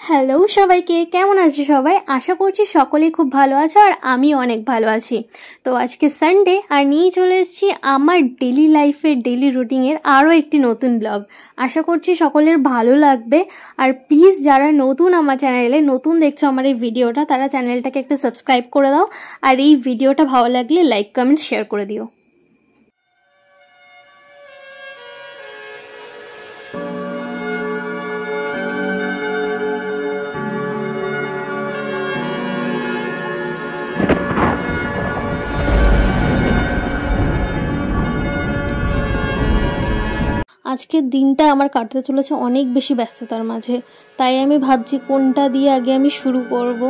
Hello সবাইকে, কেমন আছো সবাই? আশা করছি সকলেই খুব ভালো আছো আর আমি অনেক ভালো আছি। তো আজকে সানডে আর নিয়ে চলে এসেছি আমার ডেলি লাইফের ডেলি রুটিনের আরও একটি নতুন ব্লগ। আশা করছি সকলের ভালো লাগবে। আর প্লিজ যারা নতুন আমার চ্যানেলে নতুন দেখছো আমার এই ভিডিওটা, তারা চ্যানেলটাকে একটা সাবস্ক্রাইব করে দাও আর এই ভিডিওটা ভালো লাগলে লাইক কমেন্ট শেয়ার করে দিও। আজকের দিনটা আমার কাটতে চলেছে অনেক বেশি ব্যস্ততার মাঝে, তাই আমি ভাবছি কোনটা দিয়ে আগে আমি শুরু করব।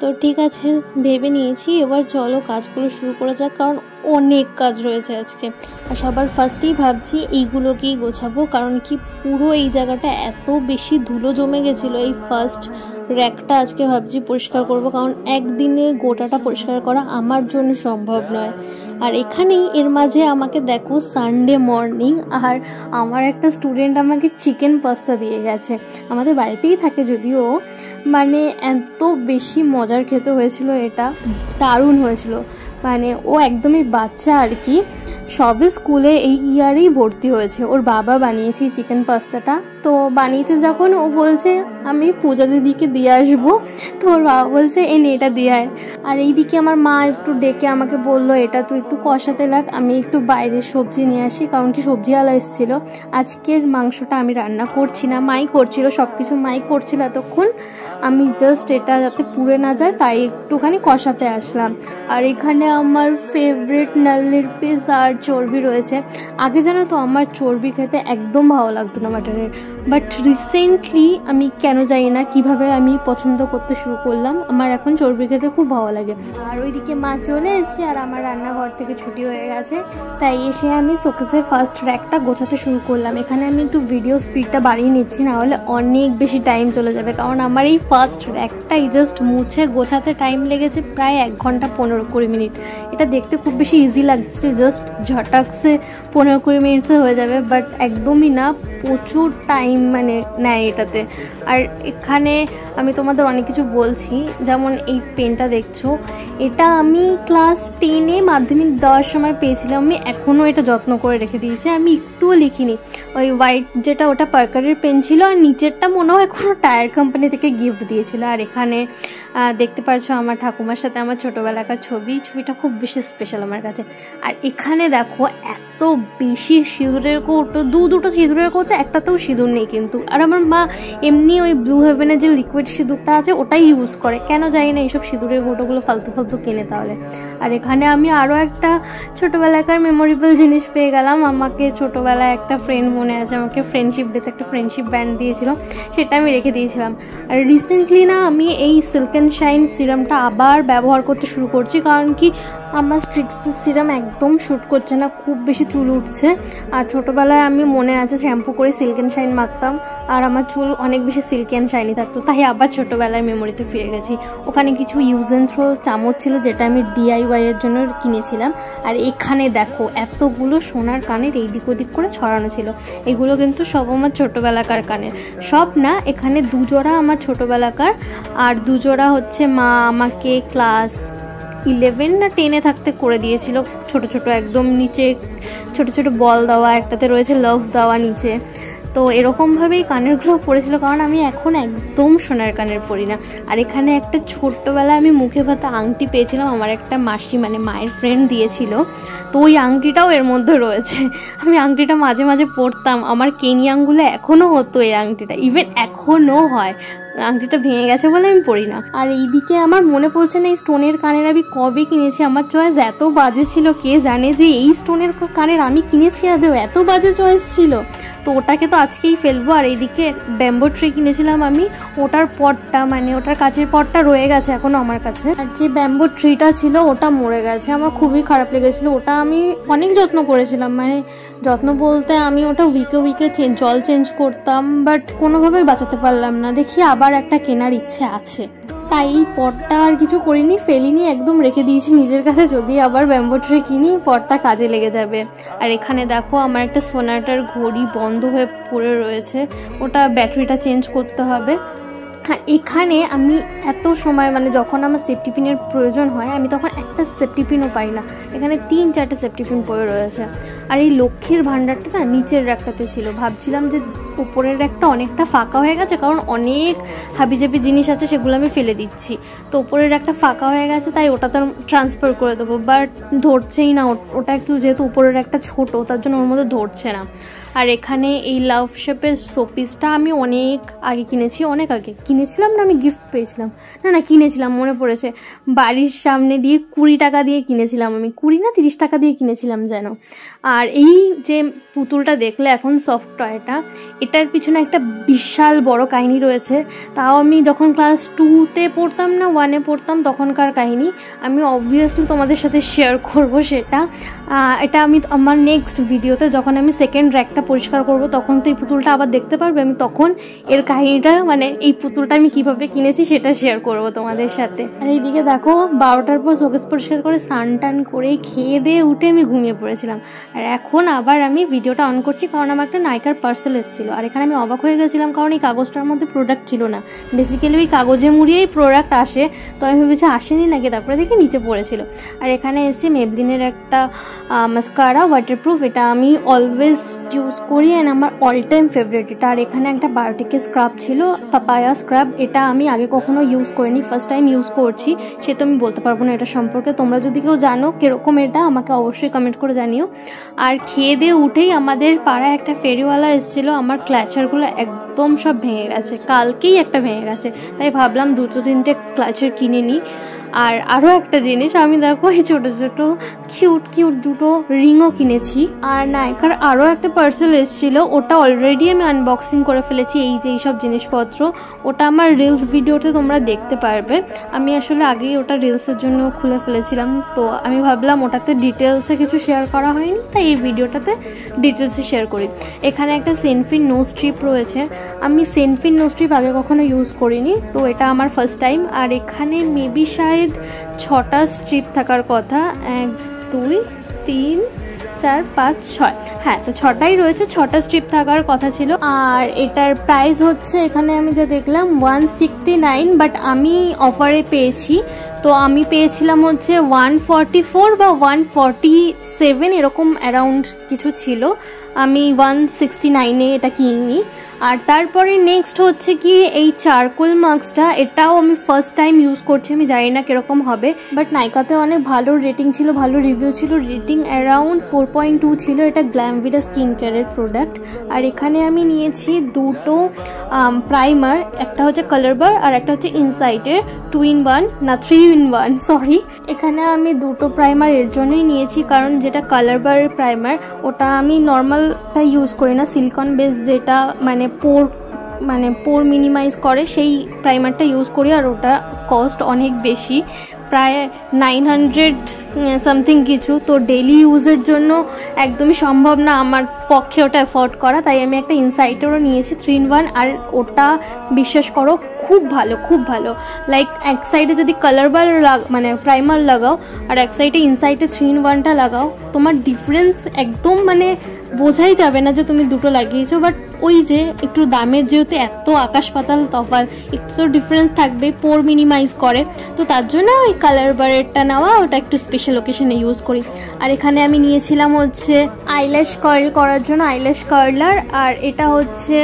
তো ঠিক আছে, ভেবে নিয়েছি, এবার চলো কাজগুলো শুরু করা যাক, কারণ অনেক কাজ রয়েছে আজকে। আর সবার ফার্স্টেই ভাবছি এইগুলোকেই গোছাবো, কারণ কি পুরো এই জায়গাটা এত বেশি ধুলো জমে গেছিলো। এই ফার্স্ট র্যাকটা আজকে ভাবছি পরিষ্কার করব, কারণ একদিনে গোটাটা পরিষ্কার করা আমার জন্য সম্ভব নয়। আর এখানেই এর মাঝে আমাকে দেখো সানডে মর্নিং, আর আমার একটা স্টুডেন্ট আমাকে চিকেন পাস্তা দিয়ে গেছে। আমাদের বাড়িতেই থাকে যদিও, মানে এত বেশি মজার খেতে হয়েছিল, এটা দারুণ হয়েছিল। মানে ও একদমই বাচ্চা আর কি, সবে স্কুলে এই ইয়ারেই ভর্তি হয়েছে। ওর বাবা বানিয়েছে চিকেন পাস্তাটা, তো বানিয়েছে যখন ও বলছে আমি পূজা দিদিকে দিয়ে আসবো, তো ওর বাবা বলছে এনে এটা দিয়ে আয়। আর এইদিকে আমার মা একটু ডেকে আমাকে বললো এটা তুই একটু কষাতে লাগ, আমি একটু বাইরের সবজি নিয়ে আসি, কারণ কি সবজিওয়ালা এসেছিলো। আজকের মাংসটা আমি রান্না করছি না, মাই করছিল, সব কিছু মাই করছিল এতক্ষণ। আমি জাস্ট এটা যাতে পুড়ে না যায় তাই একটুখানি কষাতে আসলাম। আর এখানে আমার ফেভারিট নাল্লির পিস আর চর্বি রয়েছে। আগে জানো তো আমার চর্বি খেতে একদম ভালো লাগতো না মাটনের, বাট রিসেন্টলি আমি কেন জানি না কিভাবে আমি পছন্দ করতে শুরু করলাম, আমার এখন চর্বি খেতে খুব ভালো লাগে। আর ওইদিকে মা চলে এসছে আর আমার রান্নাঘর থেকে ছুটি হয়ে গেছে, তাই এসে আমি শোকেসের ফার্স্ট র্যাকটা গোছাতে শুরু করলাম। এখানে আমি একটু ভিডিও স্পিডটা বাড়িয়ে নিচ্ছি, না হলে অনেক বেশি টাইম চলে যাবে, কারণ আমার এই ফার্স্ট র্যাকটাই জাস্ট মুছে গোছাতে টাইম লেগেছে প্রায় 1 ঘন্টা 15-20 মিনিট। এটা দেখতে খুব বেশি ইজি লাগছে, জাস্ট ঝটাকসে 15-20 মিনিটসে হয়ে যাবে, বাট একদমই না, প্রচুর টাইম মানে নেয় এটাতে। আর এখানে আমি তোমাদের অনেক কিছু বলছি, যেমন এই পেনটা দেখছো, এটা আমি ক্লাস 10-এ মাধ্যমিক দেওয়ার সময় পেয়েছিলাম। আমি এখনও এটা যত্ন করে রেখে দিয়েছি, আমি একটুও লিখিনি। ওই হোয়াইট যেটা, ওটা পার্কারের পেন ছিল, আর নিচেরটা মনে হয় কোনো টায়ার কোম্পানি থেকে গিফট দিয়েছিল। আর এখানে দেখতে পারছো আমার ঠাকুমার সাথে আমার ছোটোবেলাকার ছবিটা খুব বেশি স্পেশাল আমার কাছে। আর এখানে দেখো এত বেশি সিঁদুরের কৌটো, দুটো সিঁদুরের কৌটো, একটাতেও সিঁদুর নেই কিন্তু। আর আমার মা এমনি ওই ব্লু হেভেনের যে লিকুইড সিঁদুরটা আছে ওটাই ইউজ করে, কেন জানি না এইসব সিঁদুরের কৌটোগুলো ফালতু কিনে তাহলে। আর এখানে আমি আরও একটা ছোটোবেলাকার মেমোরেবল জিনিস পেয়ে গেলাম। আমাকে ছোটোবেলায় একটা ফ্রেন্ড মনে আছে, আমাকে ফ্রেন্ডশিপ ডেতে একটা ফ্রেন্ডশিপ ব্যান্ড দিয়েছিল, সেটা আমি রেখে দিয়েছিলাম। আর রিসেন্টলি না আমি এই সিল্ক অ্যান্ড শাইন সিরামটা আবার ব্যবহার করতে শুরু করছি, কারণ কি আমার স্ট্রিক্সের সিরাম একদম শ্যুট করছে না, খুব বেশি চুল উঠছে। আর ছোটোবেলায় আমি মনে আছে শ্যাম্পু করে সিল্ক অ্যান্ড শাইন মাখতাম, আর আমার চুল অনেক বেশি সিল্কি অ্যান্ড শাইনি থাকতো, তাই আবার ছোটোবেলায় মেমোরিতে ফিরে গেছি। ওখানে কিছু ইউজ অ্যান্ড থ্রো চামচ ছিল, যেটা আমি DIY এর জন্য কিনেছিলাম। আর এখানে দেখো এতগুলো সোনার কানের এইদিক ওদিক করে ছড়ানো ছিল, এগুলো কিন্তু সব আমার ছোটোবেলাকার কানের। সব না, এখানে 2 জোড়া আমার ছোটোবেলাকার, আর 2 জোড়া হচ্ছে মা আমাকে ক্লাস 11 না 10-এ থাকতে করে দিয়েছিল, ছোট একদম নিচে ছোট বল দেওয়া, একটাতে রয়েছে লাভ দেওয়া নিচে। তো এরকমভাবেই কানেরগুলো পরেছিল, কারণ আমি এখন একদম সোনার কানের পরি না। আর এখানে একটা ছোট্টবেলায় আমি মুখে ভাতা আংটি পেয়েছিলাম, আমার একটা মাসি মানে মায়ের ফ্রেন্ড দিয়েছিল, তো ওই আংটিটাও এর মধ্যে রয়েছে। আমি আংটিটা মাঝে মাঝে পরতাম, আমার কেনি আঙ্গুলে এখনও হতো এই আংটিটা, ইভেন এখনও হয়। আংটিটা ভেঙে গেছে বলে আমি পরি না। আর এইদিকে আমার মনে পড়ছে না এই স্টোনের কানের আমি কবে কিনেছি, আমার চয়েস এত বাজে ছিল, কে জানে যে এই স্টোনের কানের আমি কিনেছি, আদেও এত বাজে চয়েস ছিল। তো ওটাকে তো আজকেই ফেলবো। আর এইদিকে ব্যাম্বো ট্রি কিনেছিলাম আমি, ওটার পটটা মানে ওটার কাচের পটটা রয়ে গেছে এখনো আমার কাছে, আর যে ব্যাম্বো ট্রিটা ছিল ওটা মরে গেছে, আমার খুবই খারাপ লেগেছিল। ওটা আমি অনেক যত্ন করেছিলাম, মানে যত্ন বলতে আমি ওটা উইকে জল চেঞ্জ করতাম, বাট কোনোভাবেই বাঁচাতে পারলাম না। দেখি আবার একটা কেনার ইচ্ছে আছে, তাই এই পটটা আর কিছু করিনি, ফেলিনি, একদম রেখে দিয়েছি নিজের কাছে, যদি আবার ব্যাম্বো ট্রে কিনি পটটা কাজে লেগে যাবে। আর এখানে দেখো আমার একটা সোনাটার ঘড়ি বন্ধ হয়ে পড়ে রয়েছে, ওটা ব্যাটারিটা চেঞ্জ করতে হবে। হ্যাঁ, এখানে আমি এত সময় মানে যখন আমার সেফটি পিনের প্রয়োজন হয় আমি তখন একটা সেফটি পিনও পাই না। এখানে 3-4টে সেফটি পিন পড়ে রয়েছে। আর এই লক্ষ্মীর ভাণ্ডারটা না নিচের র্যাকটাতে ছিল, ভাবছিলাম যে উপরের র্যাকটা অনেকটা ফাঁকা হয়ে গেছে, কারণ অনেক হাবিজাবি জিনিস আছে সেগুলো আমি ফেলে দিচ্ছি, তো উপরের র্যাকটা ফাঁকা হয়ে গেছে তাই ওটাতে ট্রান্সফার করে দেবো, বাট ধরছেই না। ওটা একটু যেহেতু উপরের র্যাকটা ছোটো তার জন্য ওর মধ্যে ধরছে না। আর এখানে এই লাভ শেপের শোপিসটা আমি অনেক আগে কিনেছি, অনেক আগে কিনেছিলাম না, আমি গিফট পেয়েছিলাম, না কিনেছিলাম, মনে পড়েছে, বাড়ির সামনে দিয়ে 20 টাকা দিয়ে কিনেছিলাম আমি, 20 না 30 টাকা দিয়ে কিনেছিলাম যেন। আর এই যে পুতুলটা দেখলে এখন সফট টয়টা, এটার পিছনে একটা বিশাল বড় কাহিনী রয়েছে। তাও আমি যখন ক্লাস 2তে পড়তাম না 1-এ পড়তাম তখনকার কাহিনী, আমি অবভিয়াসলি তোমাদের সাথে শেয়ার করব সেটা। এটা আমি আমার নেক্সট ভিডিওতে যখন আমি সেকেন্ড র্যাকটা পরিষ্কার করব তখন তো এই পুতুলটা আবার দেখতে পারবে, আমি তখন এর কাহিনীটা মানে এই পুতুলটা আমি কিভাবে কিনেছি সেটা শেয়ার করব তোমাদের সাথে। আর এইদিকে দেখো 12টার পর শোকেস পরিষ্কার করে স্নান টান করে খেয়ে দিয়ে উঠে আমি ঘুমিয়ে পড়েছিলাম। আর এখন আবার আমি ভিডিওটা অন করছি কারণ আমার একটা নাইকার পার্সেল এসেছিলো। আর এখানে আমি অবাক হয়ে গেছিলাম কারণ এই কাগজটার মধ্যে প্রোডাক্ট ছিল না, বেসিক্যালি ওই কাগজে মুড়িয়েই প্রোডাক্ট আসে, তো আমি ভেবেছি আসেনি নাকি, তারপরে দেখি নিচে পড়েছিল। আর এখানে এসে মেবলিনের একটা মাস্কারা ওয়াটারপ্রুফ, এটা আমি অলওয়েজ ইউজ করি অ্যান্ড আমার অল টাইম ফেভারিট এটা। আর এখানে একটা বায়োটিকের স্ক্রাব ছিল, পাপায়া স্ক্রাব, এটা আমি আগে কখনো ইউজ করিনি, ফার্স্ট টাইম ইউজ করছি, সে তো আমি বলতে পারবো না এটা সম্পর্কে। তোমরা যদি কেউ জানো কীরকম এটা আমাকে অবশ্যই কমেন্ট করে জানিও। আর খেয়ে দিয়ে উঠেই আমাদের পাড়ায় একটা ফেরিওয়ালা এসেছিলো, আমার ক্লাচারগুলো একদম সব ভেঙে গেছে, কালকেই একটা ভেঙে গেছে, তাই ভাবলাম 2-3টে ক্লাচার কিনে নিই। আর আরও একটা জিনিস, আমি দেখো এই ছোটো ছোটো কিউট দুটো রিংও কিনেছি। আর নাইকার আরও একটা পার্সেল এসেছিলো, ওটা অলরেডি আমি আনবক্সিং করে ফেলেছি, এই যে এইসব জিনিসপত্র, ওটা আমার রিলস ভিডিওতে তোমরা দেখতে পারবে। আমি আসলে আগেই ওটা রিলসের জন্য খুলে ফেলেছিলাম, তো আমি ভাবলাম ওটাতে ডিটেলসে কিছু শেয়ার করা হয়নি, তাই এই ভিডিওটাতে ডিটেলসে শেয়ার করি। এখানে একটা সেনফিন নো স্ট্রিপ রয়েছে, আমি সেনফিন নো স্ট্রিপ আগে কখনো ইউজ করিনি, তো এটা আমার ফার্স্ট টাইম। আর এখানে মেবি শায়দ 6টা স্ট্রিপ থাকার কথা, 1 2 3 4 5 6, হ্যাঁ তো 6টাই রয়েছে, 6টা স্ট্রিপ থাকার কথা ছিল। আর এটার প্রাইস হচ্ছে এখানে আমি যা দেখলাম 169, বাট আমি অফারে পেয়েছি, তো আমি পেয়েছিলাম হচ্ছে 144 বা 147 এরকম অ্যারাউন্ড কিছু ছিল, আমি 169-এ এটা কিনি। আর তারপরে নেক্সট হচ্ছে কি এই চারকোল মাস্কটা, এটাও আমি ফার্স্ট টাইম ইউজ করছি, আমি জানি না কীরকম হবে, বাট নাইকাতে অনেক ভালো রেটিং ছিল, ভালো রিভিউ ছিল, রেটিং অ্যারাউন্ড 4.2 ছিল। এটা গ্ল্যামভিটা স্কিন কেয়ারের প্রোডাক্ট। আর এখানে আমি নিয়েছি দুটো প্রাইমার, একটা হচ্ছে কালার বার আর একটা হচ্ছে ইনসাইটের 2-in-1 না 3-in-1 সরি। এখানে আমি দুটো প্রাইমার এর জন্যই নিয়েছি কারণ যেটা কালার বারের প্রাইমার ওটা আমি নর্মালটা ইউজ করি না, সিলিকন বেস যেটা মানে পোর মিনিমাইজ করে সেই প্রাইমারটা ইউজ করি, আর ওটা কস্ট অনেক বেশি, প্রায় 900 সামথিং কিছু, তো ডেলি ইউজের জন্য একদমই সম্ভব না আমার পক্ষে ওটা অ্যাফোর্ড করা, তাই আমি একটা ইনসাইটেরও নিয়েছি 3-in-1। আর ওটা বিশ্বাস করো খুব ভালো, লাইক এক সাইডে যদি কালার বার মানে প্রাইমার লাগাও আর এক সাইডে ইনসাইটে 3-in-1টা লাগাও, তোমার ডিফারেন্স একদম মানে বোঝাই যাবে না যে তুমি দুটো লাগিয়েছো, বাট ওই যে একটু দামের যেহেতু এত আকাশ পাতাল তফাৎ, একটু তো ডিফারেন্স থাকবে, পোর মিনিমাইজ করে, তো তার জন্য ওই কালার বারেরটা নেওয়া, ওটা একটু স্পেশাল ওকেশনে ইউজ করি। আর এখানে আমি নিয়েছিলাম হচ্ছে আইল্যাশ কার্ল করার জন্য আইল্যাশ কার্লার, আর এটা হচ্ছে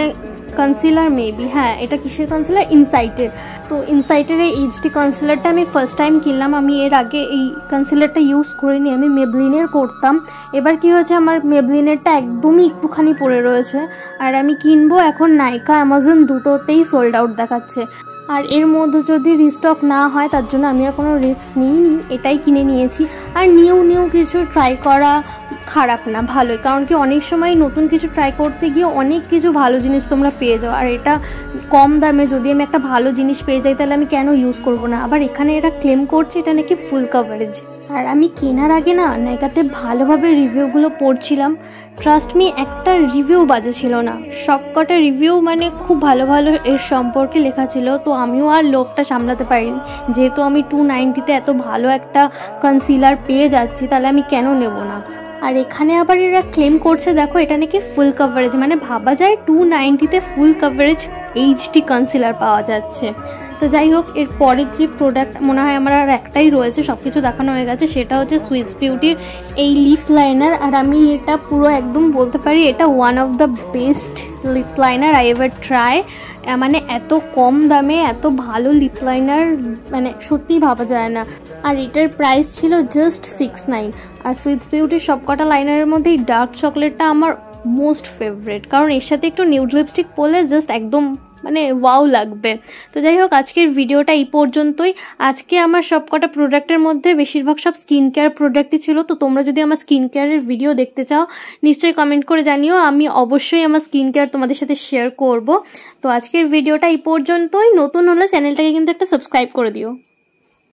কনসিলার মেবি, হ্যাঁ এটা কিসের কনসিলার, ইনসাইটের। তো ইনসাইটের এই এইচডি কনসিলারটা আমি ফার্স্ট টাইম কিনলাম, আমি এর আগে এই কনসিলারটা ইউজ করিনি, আমি মেবলিনের করতাম। এবার কি হয়েছে আমার মেবলিনেরটা একদমই একটুখানি পড়ে রয়েছে, আর আমি কিনবো এখন নাইকা অ্যামাজন দুটোতেই সোল্ড আউট দেখাচ্ছে। আর এর মধ্যে যদি রিস্টক না হয় তার জন্য আমি আর কোনো রিস্ক নিইনি, এটাই কিনে নিয়েছি। আর নিউ কিছু ট্রাই করা খারাপ না, ভালোই, কারণ কি অনেক সময় নতুন কিছু ট্রাই করতে গিয়ে অনেক কিছু ভালো জিনিস তোমরা পেয়ে যাও, আর এটা কম দামে যদি আমি একটা ভালো জিনিস পেয়ে যাই তাহলে আমি কেন ইউজ করব না। আবার এখানে এটা ক্লেম করছে এটা নাকি ফুল কভারেজ। আর আমি কেনার আগে না নাইকাতে ভালোভাবে রিভিউগুলো পড়ছিলাম, ট্রাস্ট মি একটা রিভিউ বাজে ছিল না, সবকটা রিভিউ মানে খুব ভালো এর সম্পর্কে লেখা ছিল। তো আমিও আর লোভটা সামলাতে পারিনি, যেহেতু আমি 290-তে এত ভালো একটা কনসিলার পেয়ে যাচ্ছি তাহলে আমি কেন নেব না। আর এখানে আবার এরা ক্লেম করছে দেখো এটা নাকি ফুল কভারেজ, মানে ভাবা যায় 290-তে ফুল কভারেজ এইচডি কনসিলার পাওয়া যাচ্ছে। তো যাই হোক, এর পরের যে প্রোডাক্ট মনে হয় আমার আর একটাই রয়েছে, সব কিছু দেখানো হয়ে গেছে, সেটা হচ্ছে সুইস বিউটির এই লিপ লাইনার। আর আমি এটা পুরো একদম বলতে পারি এটা one of the best lip liner I ever try. মানে এত কম দামে এত ভালো লিপ লাইনার মানে সত্যিই ভাবা যায় না। আর এটার প্রাইস ছিল জাস্ট 69। আর সুইস বিউটির সবকটা লাইনারের মধ্যে এই ডার্ক চকলেটটা আমার মোস্ট ফেভারিট, কারণ এর সাথে একটু নিউড লিপস্টিক পরলে জাস্ট একদম মানে ওয়াও লাগবে। তো যাই হোক, আজকের ভিডিওটা এই পর্যন্তই। আজকে আমার সবকটা প্রোডাক্টের মধ্যে বেশিরভাগ সব স্কিন কেয়ার প্রোডাক্টই ছিল। তো তোমরা যদি আমার স্কিন কেয়ারের ভিডিও দেখতে চাও নিশ্চয়ই কমেন্ট করে জানিও, আমি অবশ্যই আমার স্কিন কেয়ার তোমাদের সাথে শেয়ার করব। তো আজকের ভিডিওটা এই পর্যন্তই। নতুন হলে চ্যানেলটাকে কিন্তু একটা সাবস্ক্রাইব করে দিও।